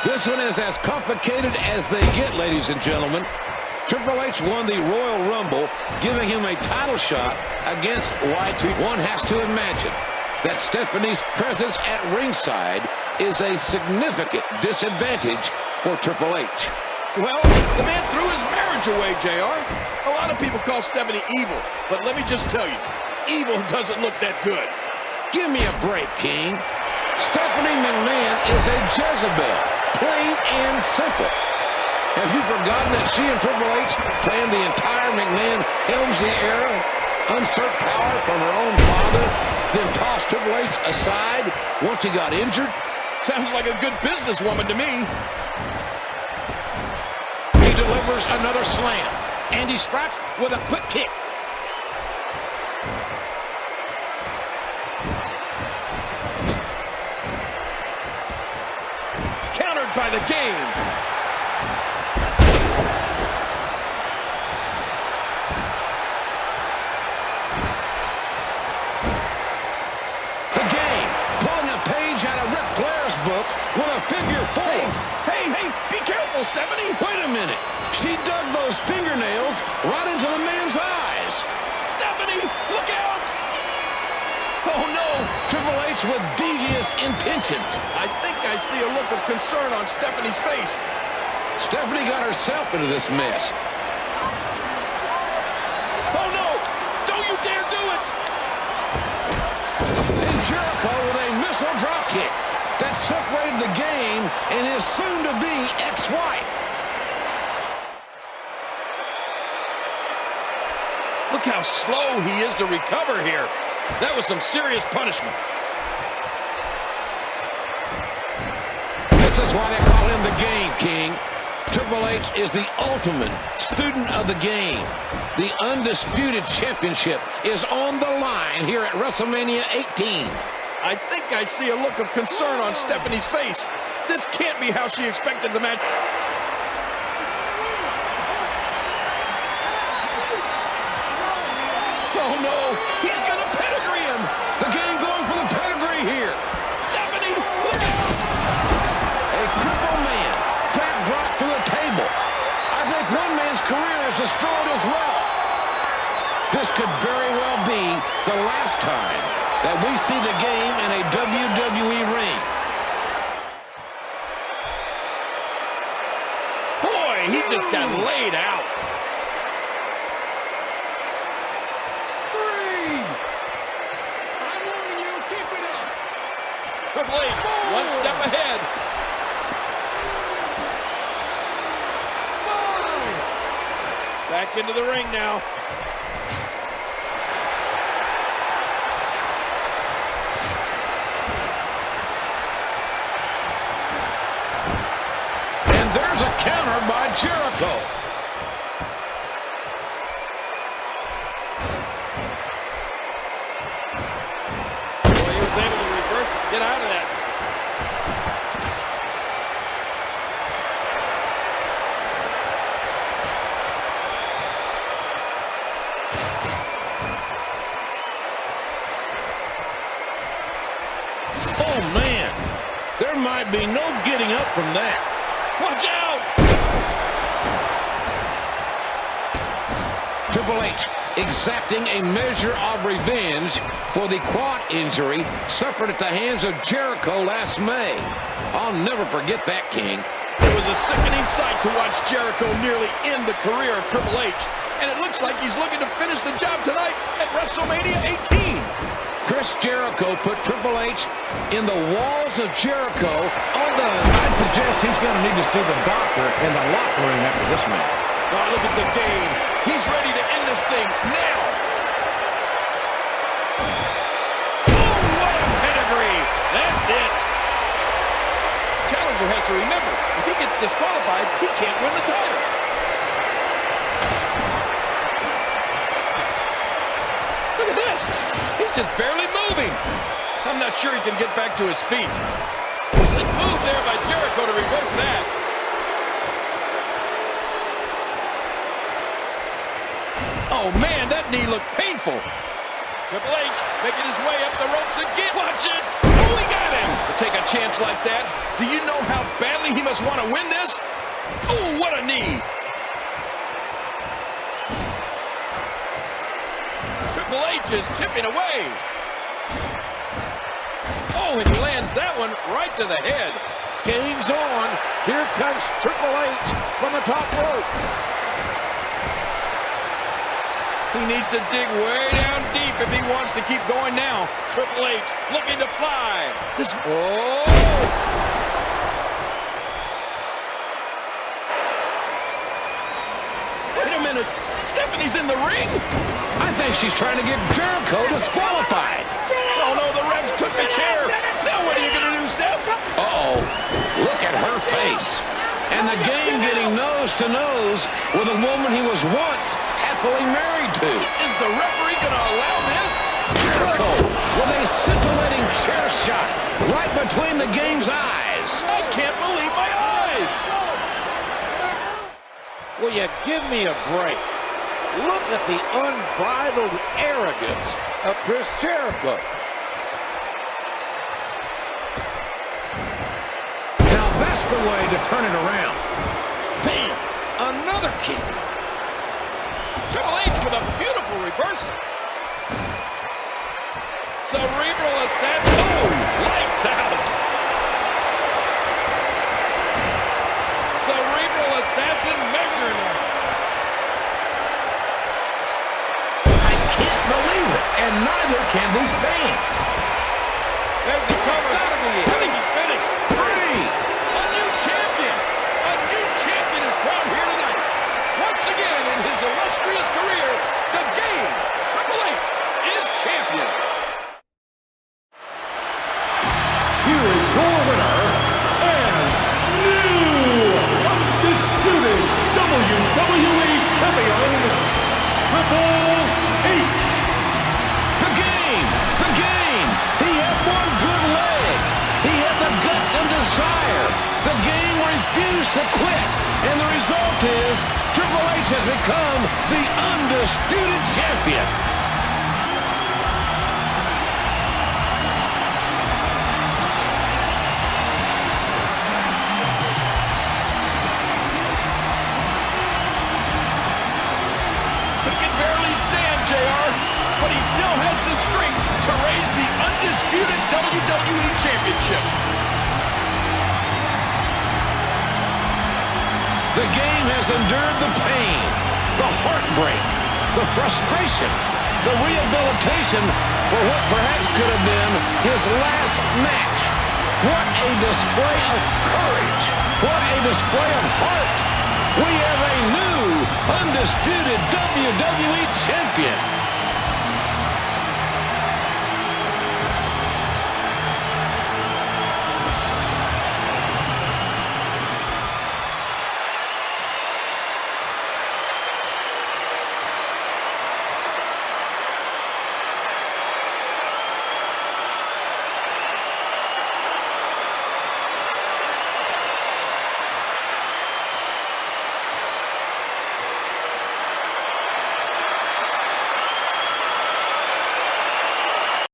This one is as complicated as they get, ladies and gentlemen. Triple H won the Royal Rumble, giving him a title shot against Y2. One has to imagine that Stephanie's presence at ringside is a significant disadvantage for Triple H. Well, the man threw his marriage away, JR. A lot of people call Stephanie evil, but let me just tell you, evil doesn't look that good. Give me a break, King. Stephanie McMahon is a Jezebel, plain and simple. Have you forgotten that she and Triple H planned the entire McMahon-Helmsley era, usurped power from her own father, then tossed Triple H aside once he got injured? Sounds like a good businesswoman to me. He delivers another slam, and he strikes with a quick kick. Countered by the game. The game, pulling a page out of Ric Flair's book with a figure four. Hey, be careful, Stephanie. Wait a minute. She dug those fingernails right into the man's eyes. Stephanie, look out! Oh, no. Triple H with devious intentions. I think I see a look of concern on Stephanie's face. Stephanie got herself into this mess. Oh, no! Don't you dare do it! And Jericho with a missile dropkick that separated the game and his soon-to-be ex-wife. Look how slow he is to recover here. That was some serious punishment. This is why they call him the Game King. Triple H is the ultimate student of the game. The undisputed championship is on the line here at WrestleMania 18. I think I see a look of concern on Stephanie's face. This can't be how she expected the match. Oh no, he's gonna pedigree him. The Game going for the pedigree here. Stephanie, look out! A crippled man backdrop through a table. I think one man's career is destroyed as well. This could very well be the last time that we see the Game in a WWE ring. Boy, he just got laid out. 3. I'm warning you, keep it up. Triple H, one step ahead. 5. Back into the ring now. And there's a counter by Jericho. Boy, he was able to reverse, get out of that. Oh, man. There might be no getting up from that. Watch out! Triple H exacting a measure of revenge for the quad injury suffered at the hands of Jericho last May. I'll never forget that, King. It was a sickening sight to watch Jericho nearly end the career of Triple H, and it looks like he's looking to finish the job tonight at WrestleMania 18. Chris Jericho put Triple H in the walls of Jericho. I'd suggest he's going to need to see the doctor in the locker room after this match. Oh, look at the Game. He's ready to end this thing now. Oh, what a pedigree. That's it. Challenger has to remember, if he gets disqualified, he can't win the title. Look at this. He's just barely moving. I'm not sure he can get back to his feet. Slick move there by Jericho to reverse that. Oh, man, that knee looked painful. Triple H making his way up the ropes again. Watch it. Oh, he got him. To take a chance like that, do you know how badly he must want to win this? Oh, what a knee! Triple H is chipping away. Oh, and he lands that one right to the head. Game's on. Here comes Triple H from the top rope. He needs to dig way down deep if he wants to keep going now. Triple H looking to fly. Oh! Wait a minute. Stephanie's in the ring? I think she's trying to get Jericho disqualified. Oh, no, the refs took the chair. Now what are you going to do, Steph? Uh-oh. Look at her face. And the game getting nose to nose with a woman he was once happily married to. Is the referee going to allow this? Jericho with a scintillating chair shot right between the game's eyes. I can't believe my eyes. Will you give me a break? Look at the unbridled arrogance of Chris Jericho. Now that's the way to turn it around. Bam! Another kick. Triple H with a beautiful reversal. Cerebral assassin. Oh, lights out. Cerebral assassin measuring him. I can't believe it, and neither can these fans. There's the cover. I think he's finished. 3. A new champion. A new champion is crowned here tonight. Once again in his illustrious career, the game, Triple H is champion. Here is your winner and new undisputed WWE champion, Triple H. The game! The game! He had one good leg. He had the guts and desire. The game refused to quit. And the result is Triple H has become the undisputed champion. He can barely stand, JR, but he still has the strength to raise the undisputed WWE Championship. The game has endured the pain, the heartbreak, the frustration, the rehabilitation for what perhaps could have been his last match. What a display of courage. What a display of heart. We have a new undisputed WWE champion.